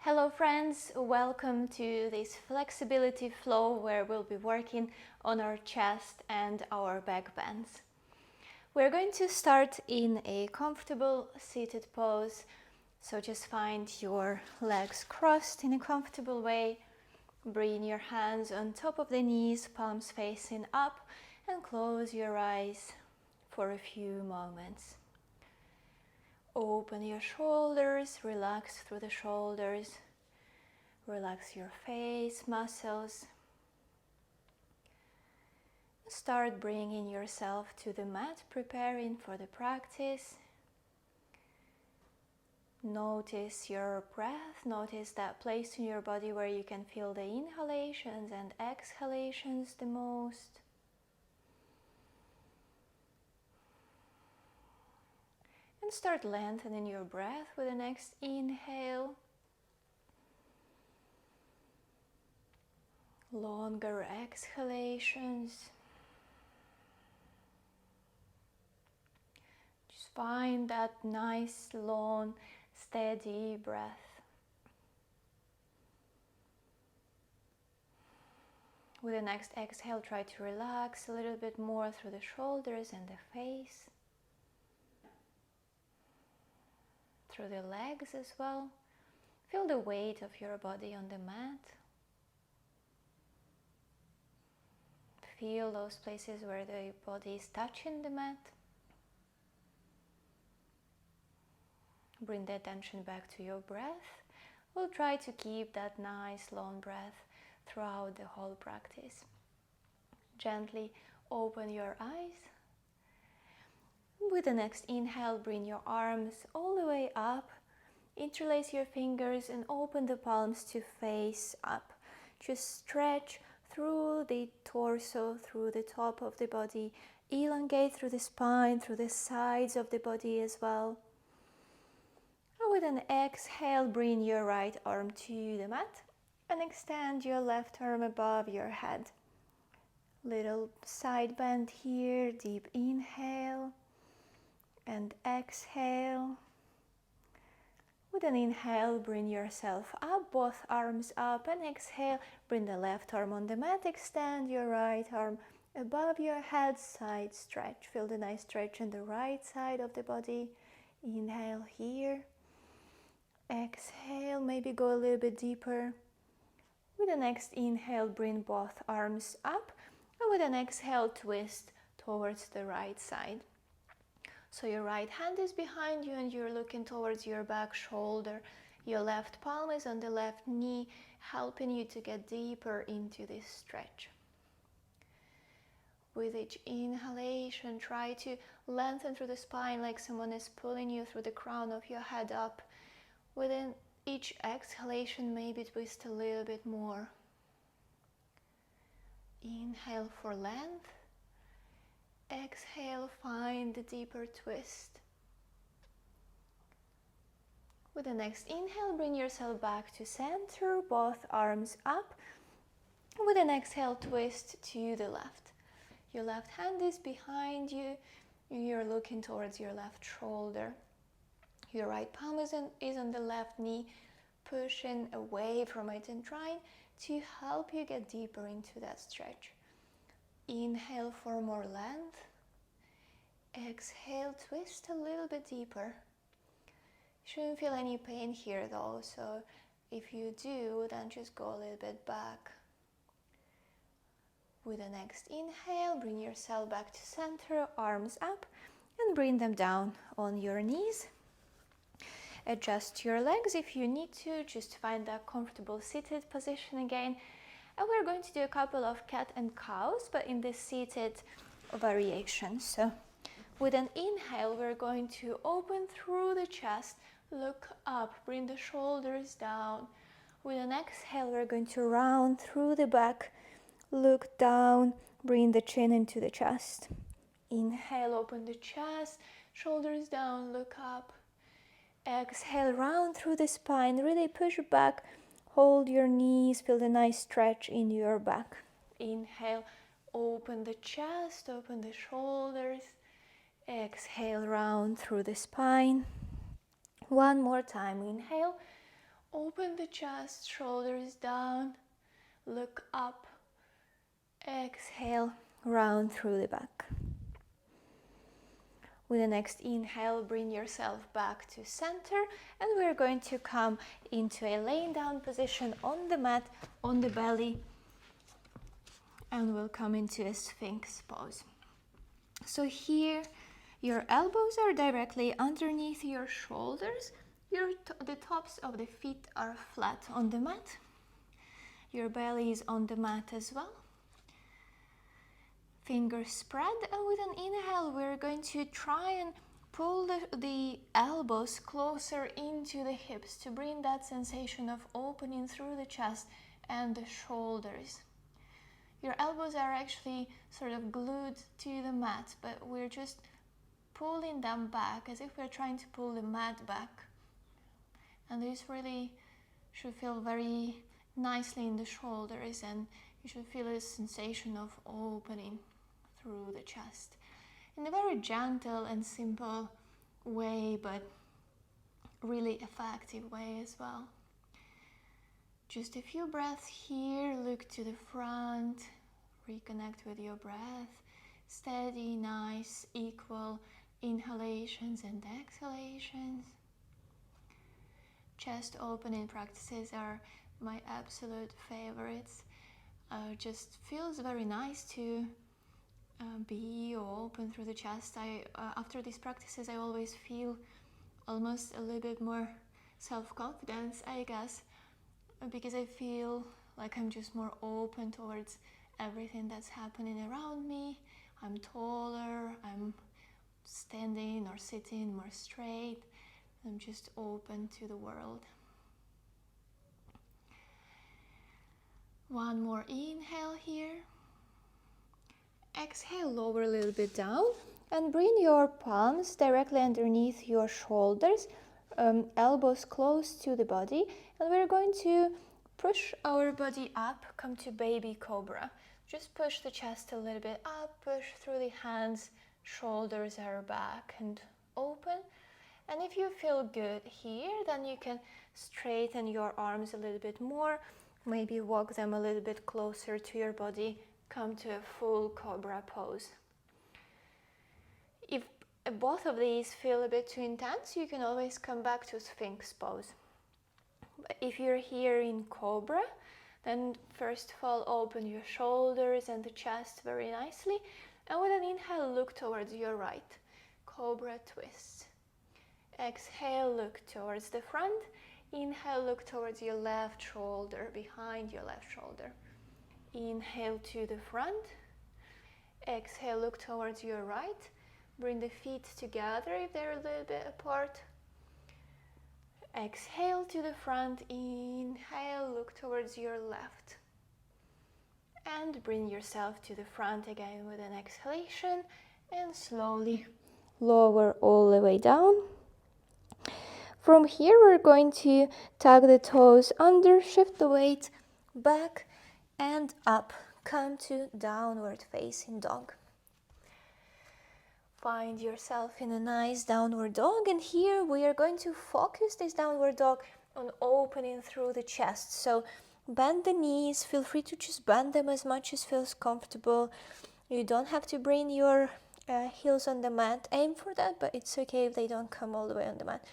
Hello friends, welcome to this flexibility flow where we'll be working on our chest and our back bends. We're going to start in a comfortable seated pose, so just find your legs crossed in a comfortable way. Bring your hands on top of the knees, palms facing up, and close your eyes for a few moments. Open your shoulders, relax through the shoulders, relax your face muscles. Start bringing yourself to the mat, preparing for the practice. Notice your breath, notice that place in your body where you can feel the inhalations and exhalations the most. And start lengthening your breath with the next inhale. Longer exhalations. Just find that nice, long, steady breath. With the next exhale, try to relax a little bit more through the shoulders and the face. Through the legs as well. Feel the weight of your body on the mat. Feel those places where the body is touching the mat. Bring the attention back to your breath. We'll try to keep that nice long breath throughout the whole practice. Gently open your eyes. With the next inhale, bring your arms all the way up. Interlace your fingers and open the palms to face up. Just stretch through the torso, through the top of the body. Elongate through the spine, through the sides of the body as well. And with an exhale, bring your right arm to the mat and extend your left arm above your head. Little side bend here, deep inhale and exhale. With an inhale, bring yourself up, both arms up, and exhale, bring the left arm on the mat, extend your right arm above your head, side stretch. Feel the nice stretch on the right side of the body. Inhale here. Exhale, maybe go a little bit deeper. With the next inhale, bring both arms up, and with an exhale, twist towards the right side. So your right hand is behind you and you're looking towards your back shoulder. Your left palm is on the left knee, helping you to get deeper into this stretch. With each inhalation, try to lengthen through the spine like someone is pulling you through the crown of your head up. Within each exhalation, maybe twist a little bit more. Inhale for length. Exhale, find a deeper twist. With the next inhale, bring yourself back to center, both arms up. With an exhale, twist to the left. Your left hand is behind you. You're looking towards your left shoulder. Your right palm is on the left knee, pushing away from it and trying to help you get deeper into that stretch. Inhale for more length. Exhale, twist a little bit deeper. Shouldn't feel any pain here though, so if you do, then just go a little bit back. With the next inhale, bring yourself back to center, arms up, and bring them down on your knees. Adjust your legs if you need to, just find that comfortable seated position again. And we're going to do a couple of cat and cows, but in this seated variation. So with an inhale, we're going to open through the chest, look up, bring the shoulders down. With an exhale, we're going to round through the back, look down, bring the chin into the chest. Inhale, open the chest, shoulders down, look up. Exhale, round through the spine, really push back. Hold your knees, feel the nice stretch in your back. Inhale, open the chest, open the shoulders. Exhale, round through the spine. One more time, inhale, Open the chest, shoulders down, look up. Exhale, round through the back. With the next inhale, bring yourself back to center, and we're going to come into a laying down position on the mat, on the belly, and we'll come into a Sphinx pose. So here, your elbows are directly underneath your shoulders. The tops of the feet are flat on the mat. Your belly is on the mat as well. Fingers spread, and with an inhale, we're going to try and pull the elbows closer into the hips to bring that sensation of opening through the chest and the shoulders. Your elbows are actually sort of glued to the mat, but we're just pulling them back as if we're trying to pull the mat back. And this really should feel very nicely in the shoulders, and you should feel a sensation of opening through the chest in a very gentle and simple way, but really effective way as well. Just a few breaths here. Look to the front, reconnect with your breath. Steady, nice, equal inhalations and exhalations. Chest opening practices are my absolute favorites. Just feels very nice to be open through the chest. After these practices, I always feel almost a little bit more self-confidence, I guess, because I feel like I'm just more open towards everything that's happening around me. I'm taller, I'm standing or sitting more straight. I'm just open to the world. One more inhale here. Exhale, lower a little bit down and bring your palms directly underneath your shoulders, elbows close to the body, and we're going to push our body up, come to baby cobra. Just push the chest a little bit up, push through the hands, shoulders are back and open. And if you feel good here, then you can straighten your arms a little bit more, maybe walk them a little bit closer to your body, come to a full cobra pose. If both of these feel a bit too intense, you can always come back to Sphinx pose. But if you're here in cobra, then first of all, open your shoulders and the chest very nicely, and with an inhale, look towards your right, cobra twist. Exhale, look towards the front. Inhale, look towards your left shoulder, behind your left shoulder. Inhale to the front. Exhale, look towards your right. Bring the feet together if they're a little bit apart. Exhale to the front. Inhale, look towards your left. And bring yourself to the front again with an exhalation. And slowly lower all the way down. From here, we're going to tuck the toes under, shift the weight back and up. Come to downward facing dog. Find yourself in a nice downward dog, and here we are going to focus this downward dog on opening through the chest. So bend the knees, feel free to just bend them as much as feels comfortable. You don't have to bring your heels on the mat. Aim for that, but it's okay if they don't come all the way on the mat.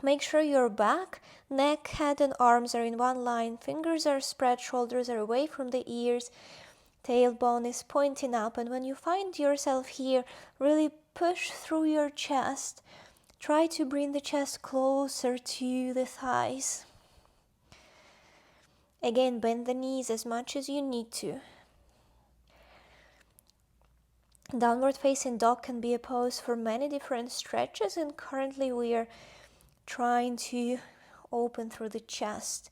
Make sure your back, neck, head and arms are in one line. Fingers are spread, shoulders are away from the ears. Tailbone is pointing up, and when you find yourself here, really push through your chest. Try to bring the chest closer to the thighs. Again, bend the knees as much as you need to. Downward facing dog can be a pose for many different stretches, and currently we are trying to open through the chest.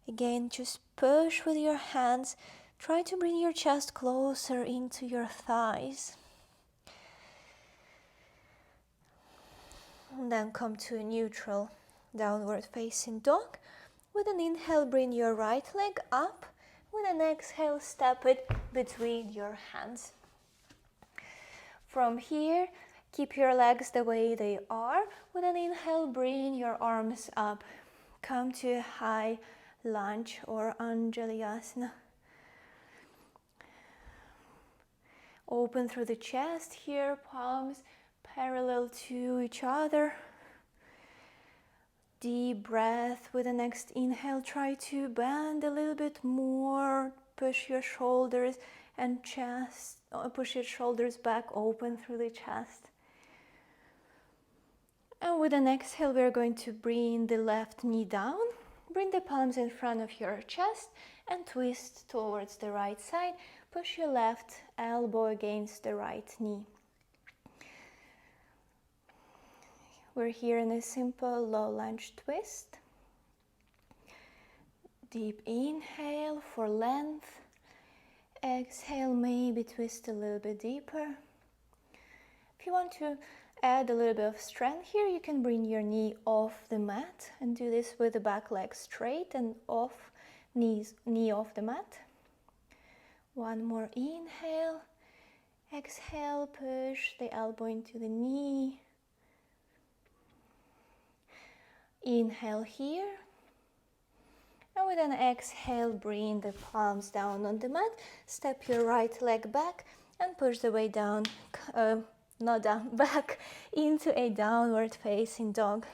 Again, just push with your hands. Try to bring your chest closer into your thighs. And then come to a neutral downward facing dog. With an inhale, bring your right leg up. With an exhale, step it between your hands. From here, keep your legs the way they are. With an inhale, bring your arms up come to a high lunge or Anjalyasana. Open through the chest here, palms parallel to each other. Deep breath. With the next inhale, try to bend a little bit more. Push your shoulders and chest, push your shoulders back, open through the chest. And with an exhale, we're going to bring the left knee down. Bring the palms in front of your chest and twist towards the right side. Push your left elbow against the right knee. We're here in a simple low lunge twist. Deep inhale for length. Exhale, maybe twist a little bit deeper. If you want to add a little bit of strength here, you can bring your knee off the mat and do this with the back leg straight and off, knee off the mat. One more inhale. Exhale, push the elbow into the knee. Inhale here. And with an exhale, bring the palms down on the mat. Step your right leg back and push the weight down, not down, back into a downward facing dog.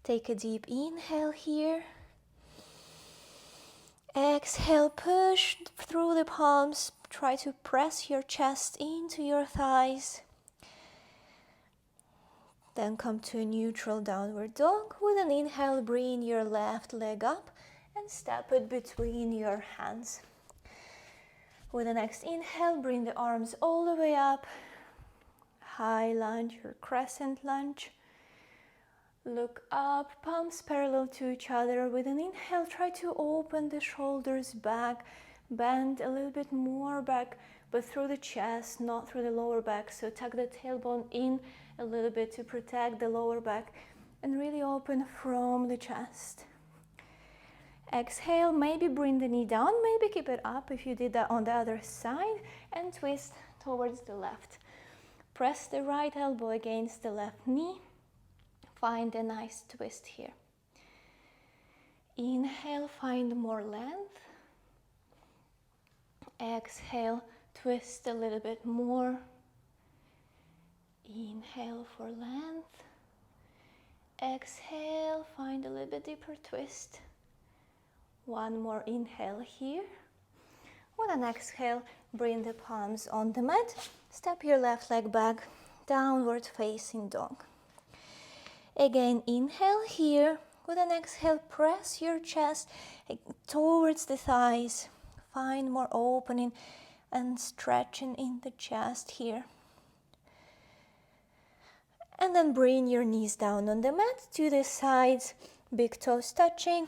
Take a deep inhale here. Exhale, push through the palms. Try to press your chest into your thighs. Then come to a neutral downward dog. With an inhale, bring your left leg up and step it between your hands. With the next inhale, bring the arms all the way up. High lunge or crescent lunge. Look up, palms parallel to each other. With an inhale, try to open the shoulders back, bend a little bit more back, but through the chest, not through the lower back. So tuck the tailbone in a little bit to protect the lower back and really open from the chest. Exhale, maybe bring the knee down, maybe keep it up if you did that on the other side, and twist towards the left. Press the right elbow against the left knee. Find a nice twist here. Inhale, find more length. Exhale, twist a little bit more. Inhale for length. Exhale, find a little bit deeper twist. One more inhale here. With an exhale, bring the palms on the mat. Step your left leg back, downward facing dog. Again, inhale here. With an exhale, press your chest towards the thighs. Find more opening and stretching in the chest here. And then bring your knees down on the mat to the sides, big toes touching.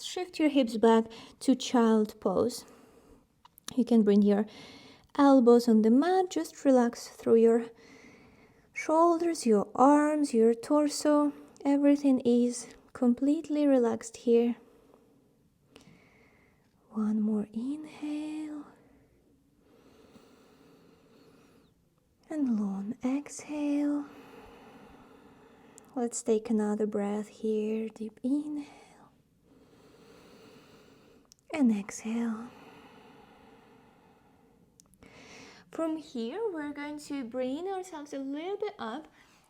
Shift your hips back to child pose. You can bring your elbows on the mat. Just relax through your shoulders, your arms, your torso. Everything is completely relaxed here. One more inhale. And long exhale. Let's take another breath here. Deep inhale. And exhale. From here, we're going to bring ourselves a little bit up.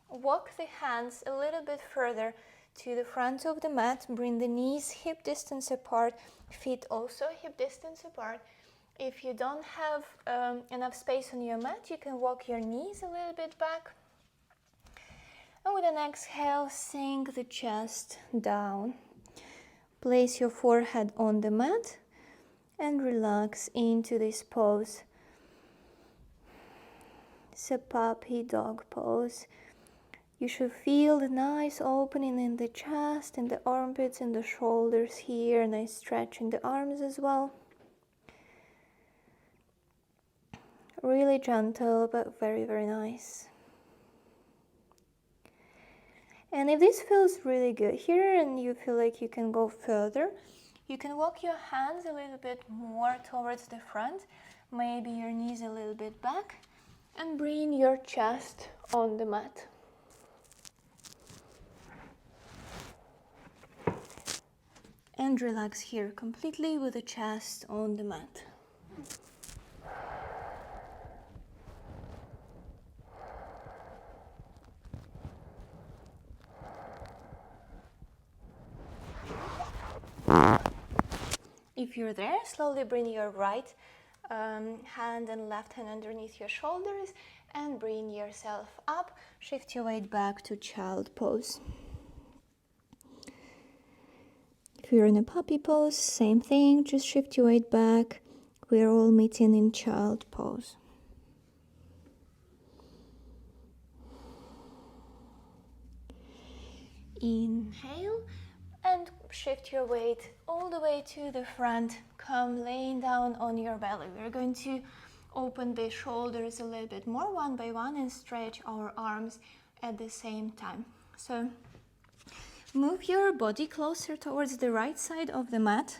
Walk the hands a little bit further to the front of the mat. Bring the knees hip distance apart. Feet also hip distance apart. If you don't have enough space on your mat, you can walk your knees a little bit back. And with an exhale, sink the chest down. Place your forehead on the mat and relax into this pose. It's a puppy dog pose. You should feel the nice opening in the chest, in the armpits, and the shoulders here. Nice stretch in the arms as well. Really gentle, but very, very nice. And if this feels really good here and you feel like you can go further, you can walk your hands a little bit more towards the front, maybe your knees a little bit back, and bring your chest on the mat. and relax here completely with the chest on the mat. If you're there, slowly bring your right hand and left hand underneath your shoulders and bring yourself up. Shift your weight back to child pose. If you're in a puppy pose, same thing, just shift your weight back. We're all meeting in child pose. Inhale and shift your weight all the way to the front. Come laying down on your belly. We're going to open the shoulders a little bit more one by one and stretch our arms at the same time. So move your body closer towards the right side of the mat,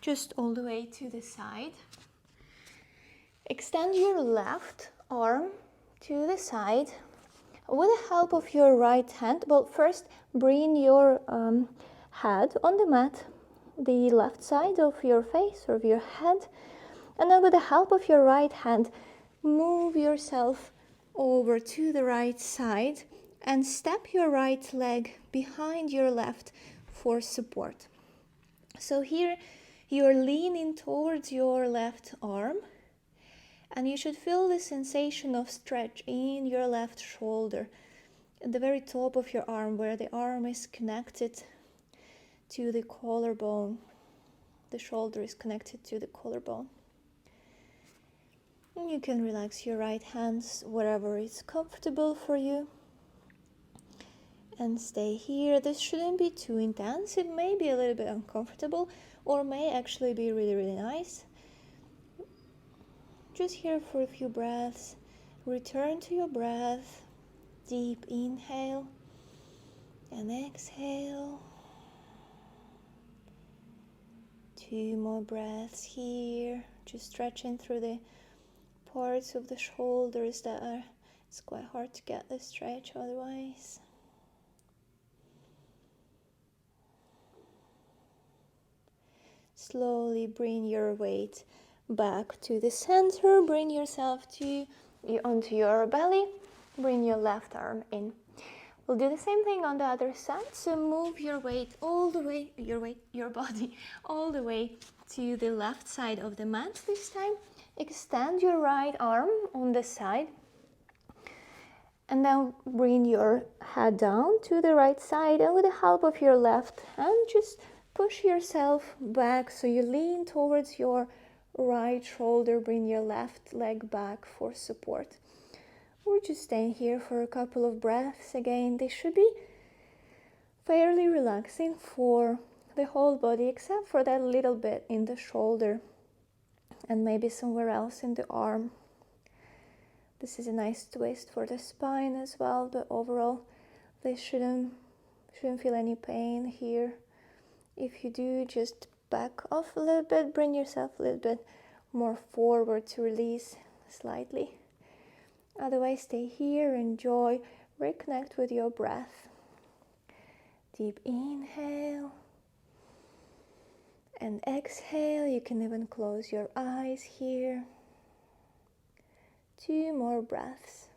just all the way to the side. Extend your left arm to the side with the help of your right hand. Well, first bring your head on the mat, the left side of your face or of your head, and then with the help of your right hand, move yourself over to the right side and step your right leg behind your left for support. So here you're leaning towards your left arm, and you should feel the sensation of stretch in your left shoulder at the very top of your arm, where the arm is connected to the collarbone. The shoulder is connected to the collarbone. And you can relax your right hands wherever is comfortable for you. And stay here. This shouldn't be too intense. It may be a little bit uncomfortable or may actually be really, really nice. Just here for a few breaths. Return to your breath. Deep inhale and exhale. 2 more breaths here. Just stretching through the parts of the shoulders that are, it's quite hard to get the stretch otherwise. Slowly bring your weight back to the center. Bring yourself onto your belly. Bring your left arm in. We'll do the same thing on the other side. So move your weight all the way, your body all the way to the left side of the mat this time. Extend your right arm on the side. And then bring your head down to the right side, and with the help of your left hand, just push yourself back so you lean towards your right shoulder. Bring your left leg back for support. We're just staying here for a couple of breaths. Again, they should be fairly relaxing for the whole body, except for that little bit in the shoulder and maybe somewhere else in the arm. This is a nice twist for the spine as well, but overall they shouldn't feel any pain here. If you do, just back off a little bit, bring yourself a little bit more forward to release slightly. Otherwise, stay here, enjoy, reconnect with your breath. Deep inhale and exhale. You can even close your eyes here. 2 more breaths.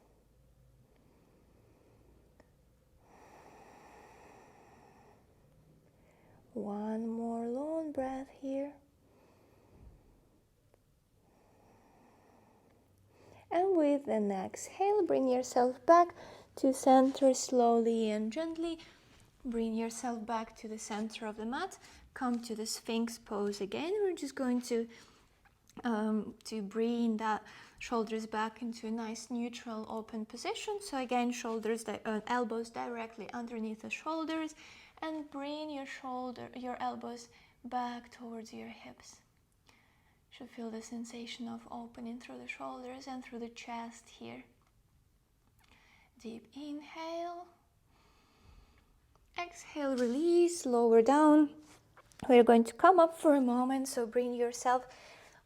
One more long breath here. And with an exhale, bring yourself back to center slowly and gently. Bring yourself back to the center of the mat. Come to the Sphinx pose again. We're just going to bring that shoulders back into a nice neutral open position. So again, elbows directly underneath the shoulders, and bring your elbows back towards your hips. Should feel the sensation of opening through the shoulders and through the chest here. Deep inhale. Exhale, release, lower down. We're going to come up for a moment, so bring yourself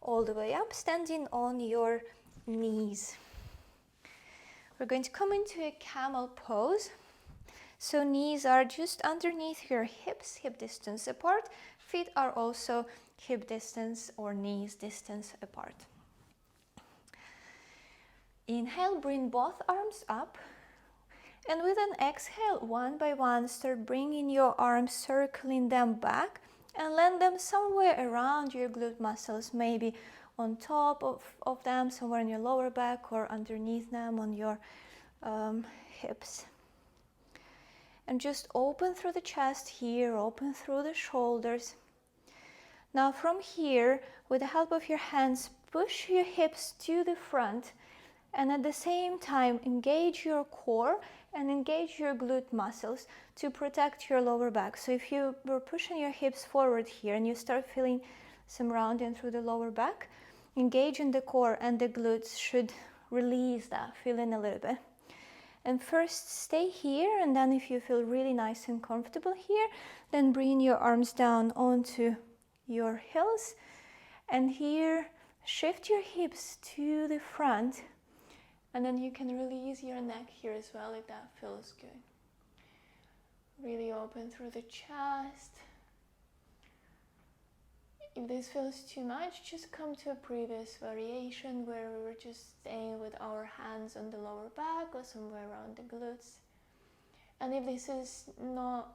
all the way up, standing on your knees. We're going to come into a camel pose. So knees are just underneath your hips, hip distance apart. Feet are also hip distance or knees distance apart. Inhale, bring both arms up. And with an exhale, one by one, start bringing your arms, circling them back, and land them somewhere around your glute muscles, maybe on top of them, somewhere in your lower back, or underneath them on your hips. And just open through the chest here, open through the shoulders. Now from here, with the help of your hands, push your hips to the front, and at the same time engage your core and engage your glute muscles to protect your lower back. So if you were pushing your hips forward here and you start feeling some rounding through the lower back, engage in the core, and the glutes should release that feeling a little bit. And first stay here, and then if you feel really nice and comfortable here, then bring your arms down onto your heels, and here shift your hips to the front. And then you can release your neck here as well if that feels good. Really open through the chest. If this feels too much, just come to a previous variation where we were just staying with our hands on the lower back or somewhere around the glutes. And if this is not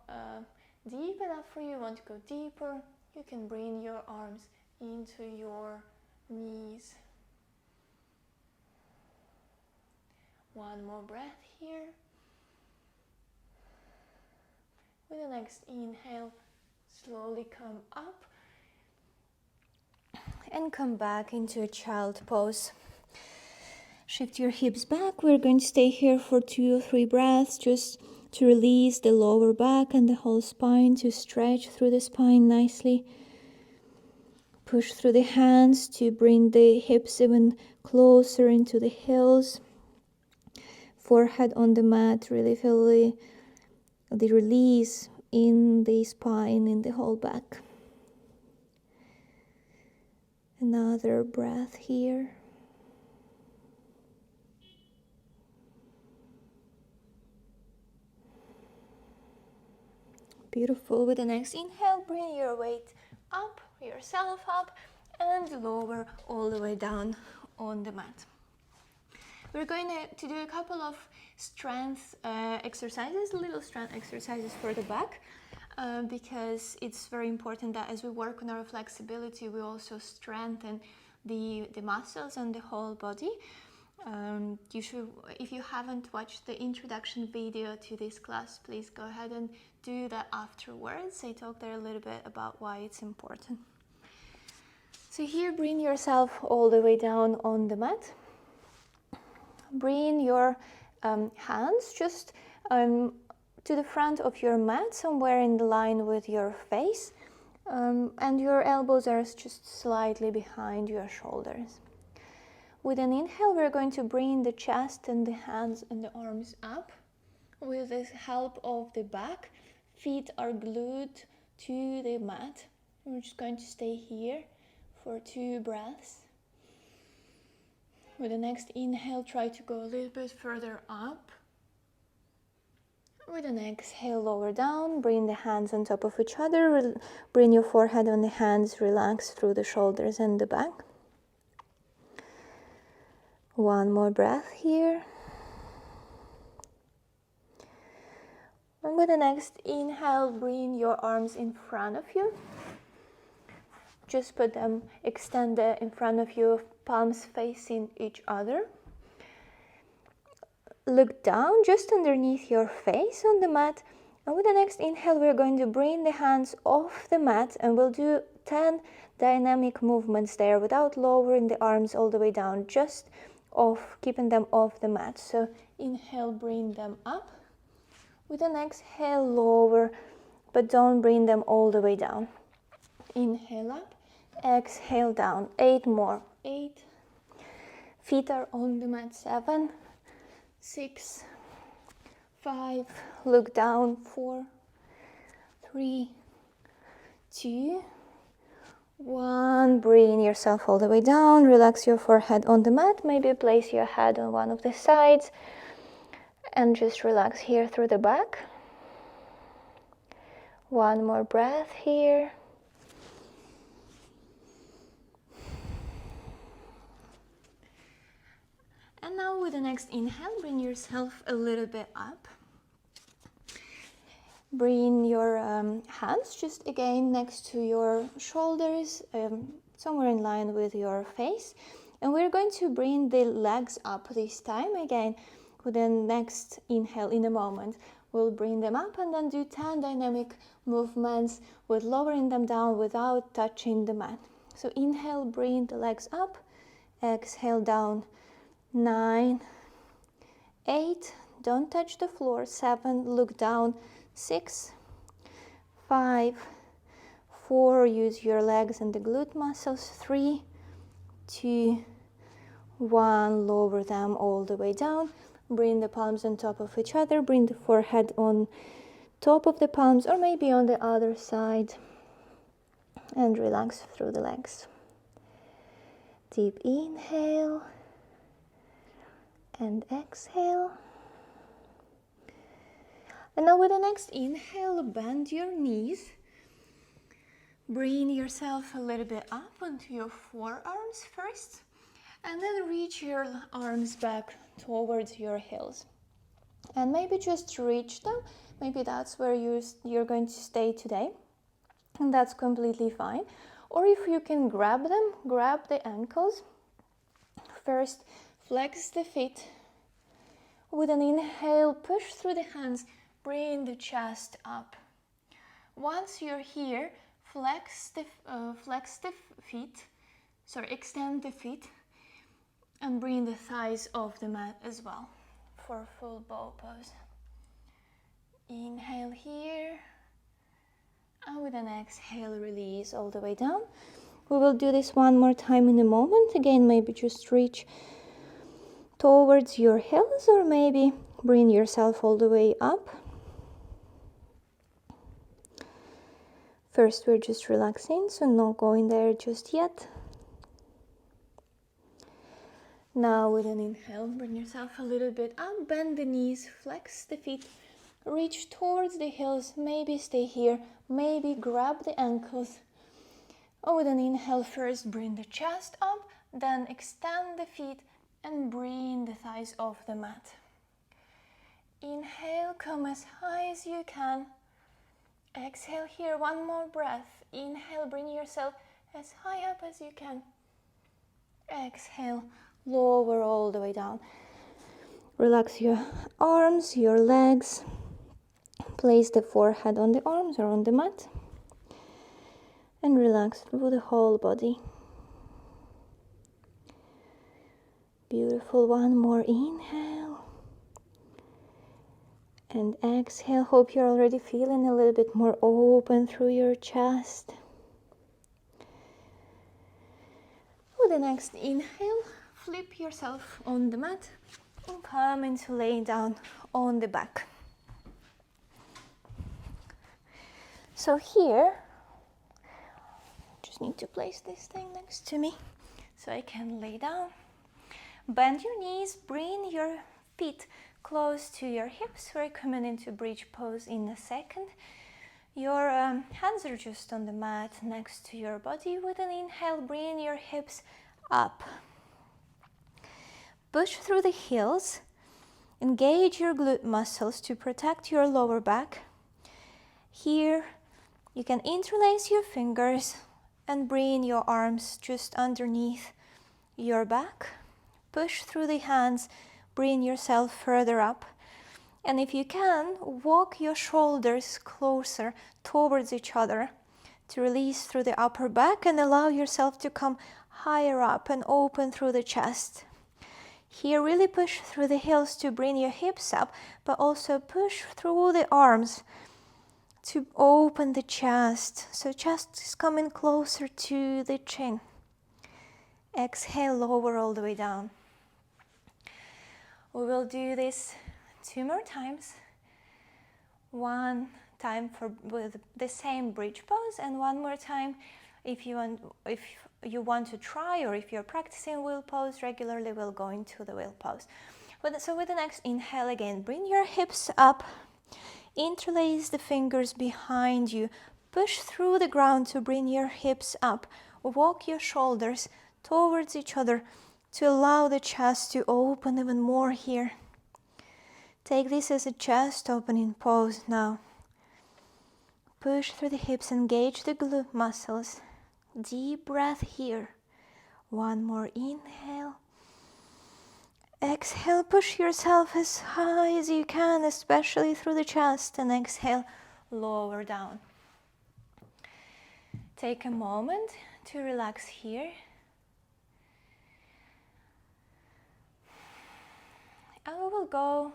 deep enough for you, want to go deeper, you can bring your arms into your knees. One more breath here. With the next inhale, slowly come up and come back into a child pose. Shift your hips back. We're going to stay here for 2 or 3 breaths, just to release the lower back and the whole spine, to stretch through the spine nicely. Push through the hands to bring the hips even closer into the heels. Forehead on the mat, really feel the release in the spine, in the whole back. Another breath here. Beautiful. With the next inhale, bring your weight up, yourself up, and lower all the way down on the mat. We're going to do a couple of strength exercises, little strength exercises for the back, because it's very important that as we work on our flexibility, we also strengthen the muscles and the whole body. You should, if you haven't watched the introduction video to this class, please go ahead and do that afterwards. I talked there a little bit about why it's important. So here, bring yourself all the way down on the mat. Bring your hands just to the front of your mat, somewhere in the line with your face, and your elbows are just slightly behind your shoulders. With an inhale, we're going to bring the chest and the hands and the arms up. With the help of the back, feet are glued to the mat. We're just going to stay here for 2 breaths. With the next inhale, try to go a little bit further up. With an exhale, lower down, bring the hands on top of each other, bring your forehead on the hands, relax through the shoulders and the back. One more breath here. And with the next inhale, bring your arms in front of you. Just put them extended in front of you, palms facing each other. Look down just underneath your face on the mat. And with the next inhale, we're going to bring the hands off the mat, and we'll do 10 dynamic movements there without lowering the arms all the way down, just keeping them off the mat. So inhale, bring them up. With the next exhale, lower, but don't bring them all the way down. Inhale up, exhale down. 8 more. 8. Feet are on the mat. 7, 6, 5. Look down. 4, 3, 2, 1. Bring yourself all the way down. Relax your forehead on the mat. Maybe place your head on one of the sides. And just relax here through the back. One more breath here. And now with the next inhale, bring yourself a little bit up. Bring your hands just again next to your shoulders, somewhere in line with your face. And we're going to bring the legs up this time. Again, with the next inhale in a moment, we'll bring them up and then do 10 dynamic movements with lowering them down without touching the mat. So inhale, bring the legs up. Exhale, down. 9, 8, don't touch the floor. 7, look down. 6, 5, 4, use your legs and the glute muscles. 3, 2, 1, lower them all the way down. Bring the palms on top of each other. Bring the forehead on top of the palms or maybe on the other side. And relax through the legs. Deep inhale and exhale. And now with the next inhale, bend your knees. Bring yourself a little bit up onto your forearms first. And then reach your arms back towards your heels. And maybe just reach them. Maybe that's where you're going to stay today. And that's completely fine. Or if you can grab them, grab the ankles. First, flex the feet. With an inhale, push through the hands. Bring the chest up. Once you're here, extend the feet and bring the thighs off the mat as well for full bow pose. Inhale here, and with an exhale, release all the way down. We will do this one more time in a moment. Again, maybe just reach towards your heels or maybe bring yourself all the way up. First, we're just relaxing, so not going there just yet. Now with an inhale, bring yourself a little bit up, bend the knees, flex the feet, reach towards the heels, maybe stay here, maybe grab the ankles. Or with an inhale, first bring the chest up, then extend the feet and bring the thighs off the mat. Inhale, come as high as you can. Exhale here, one more breath. Inhale, bring yourself as high up as you can. Exhale, lower all the way down. Relax your arms, your legs. Place the forehead on the arms or on the mat. And relax through the whole body. Beautiful. One more inhale. And exhale. Hope you're already feeling a little bit more open through your chest. With the next inhale, flip yourself on the mat and come into laying down on the back. So here, just need to place this thing next to me so I can lay down. Bend your knees, bring your feet close to your hips. We're coming into bridge pose in a second. Your hands are just on the mat next to your body. With an inhale, bring your hips up. Push through the heels. Engage your glute muscles to protect your lower back. Here, you can interlace your fingers and bring your arms just underneath your back. Push through the hands, bring yourself further up. And if you can, walk your shoulders closer towards each other to release through the upper back and allow yourself to come higher up and open through the chest. Here, really push through the heels to bring your hips up, but also push through the arms to open the chest. So chest is coming closer to the chin. Exhale, lower all the way down. We will do this 2 more times. One time with the same bridge pose, and one more time if you want to try, or if you're practicing wheel pose regularly, we'll go into the wheel pose. So with the next inhale again, bring your hips up. Interlace the fingers behind you. Push through the ground to bring your hips up. Walk your shoulders towards each other to allow the chest to open even more here. Take this as a chest opening pose now. Push through the hips, engage the glute muscles. Deep breath here. One more inhale. Exhale, push yourself as high as you can, especially through the chest, and exhale, lower down. Take a moment to relax here. And we will go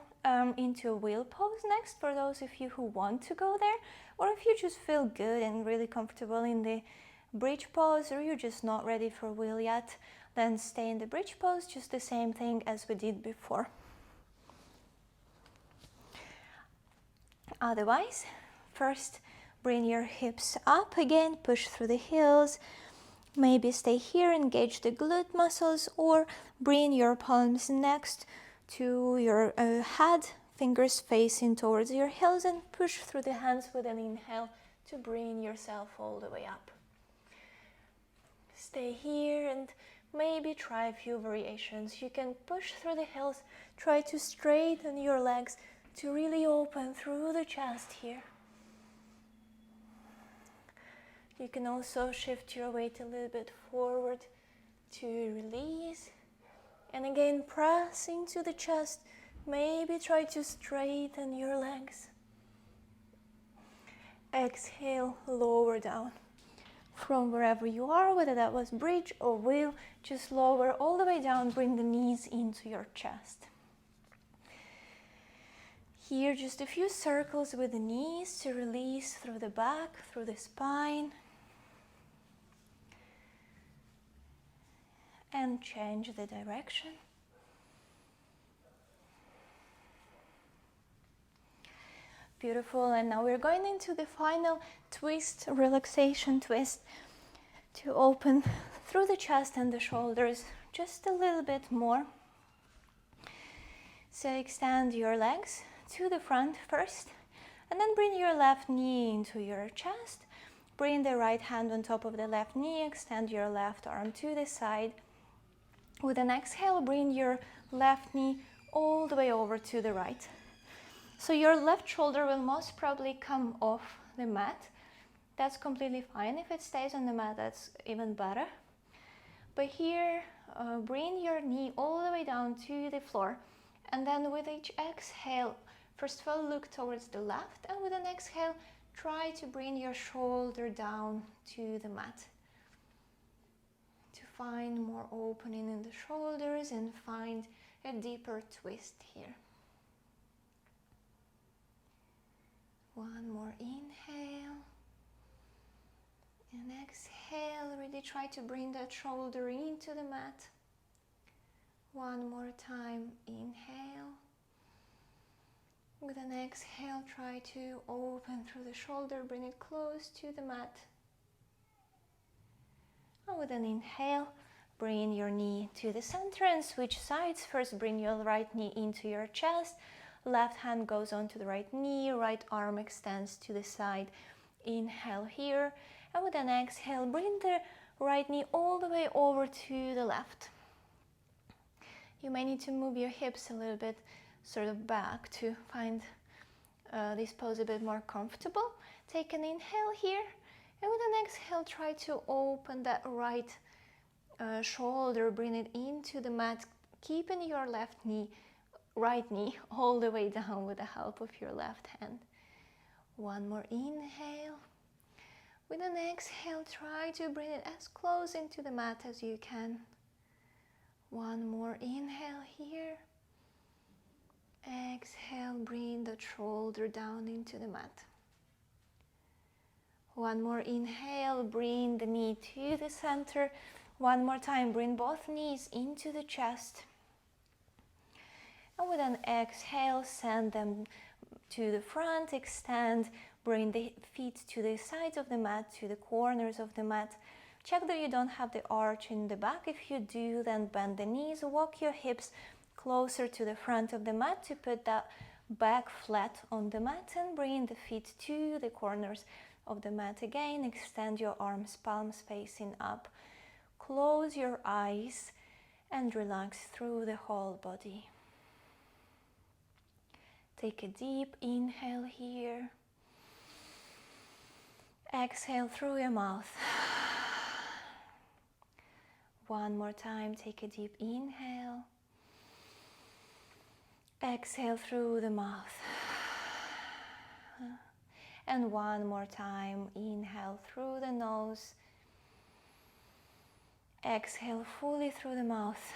into a wheel pose next for those of you who want to go there, or if you just feel good and really comfortable in the bridge pose, or you're just not ready for wheel yet, then stay in the bridge pose, just the same thing as we did before. Otherwise, first bring your hips up again, push through the heels, maybe stay here, engage the glute muscles, or bring your palms next to your head, fingers facing towards your heels, and push through the hands with an inhale to bring yourself all the way up. Stay here and maybe try a few variations. You can push through the heels, try to straighten your legs to really open through the chest here. You can also shift your weight a little bit forward to release. And again, press into the chest. Maybe try to straighten your legs. Exhale, lower down. From wherever you are, whether that was bridge or wheel, just lower all the way down, bring the knees into your chest. Here, just a few circles with the knees to release through the back, through the spine. And change the direction. Beautiful, and now we're going into the final twist, relaxation twist, to open through the chest and the shoulders just a little bit more. So extend your legs to the front first, and then bring your left knee into your chest. Bring the right hand on top of the left knee, extend your left arm to the side. With an exhale, bring your left knee all the way over to the right. So your left shoulder will most probably come off the mat. That's completely fine. If it stays on the mat, that's even better. But here, bring your knee all the way down to the floor. And then with each exhale, first of all, look towards the left. And with an exhale, try to bring your shoulder down to the mat. To find more opening in the shoulders and find a deeper twist here. One more inhale. And exhale, really try to bring that shoulder into the mat. One more time, inhale. With an exhale, try to open through the shoulder, bring it close to the mat. And with an inhale, bring your knee to the center and switch sides. First, bring your right knee into your chest. Left hand goes onto the right knee, right arm extends to the side. Inhale here. And with an exhale, bring the right knee all the way over to the left. You may need to move your hips a little bit sort of back to find this pose a bit more comfortable. Take an inhale here. And with an exhale, try to open that right shoulder, bring it into the mat, keeping your right knee all the way down with the help of your left hand. One more inhale. With an exhale, try to bring it as close into the mat as you can. One more inhale here. Exhale, bring the shoulder down into the mat. One more inhale, bring the knee to the center. One more time, bring both knees into the chest. And with an exhale, send them to the front, extend, bring the feet to the sides of the mat, to the corners of the mat. Check that you don't have the arch in the back. If you do, then bend the knees, walk your hips closer to the front of the mat to put that back flat on the mat, and bring the feet to the corners of the mat again. Extend your arms, palms facing up. Close your eyes and relax through the whole body. Take a deep inhale here. Exhale through your mouth. One more time, take a deep inhale. Exhale through the mouth. And one more time, inhale through the nose. Exhale fully through the mouth.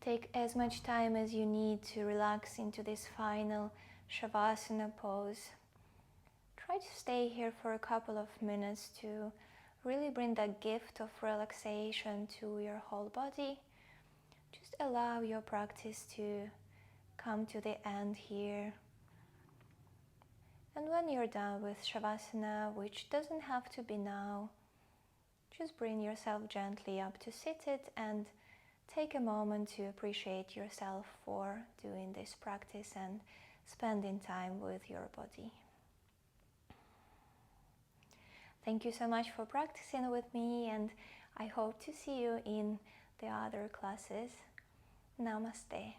Take as much time as you need to relax into this final Shavasana pose. Try to stay here for a couple of minutes to really bring that gift of relaxation to your whole body. Just allow your practice to come to the end here. And when you're done with Shavasana, which doesn't have to be now, just bring yourself gently up to seated and take a moment to appreciate yourself for doing this practice and spending time with your body. Thank you so much for practicing with me, and I hope to see you in the other classes. Namaste.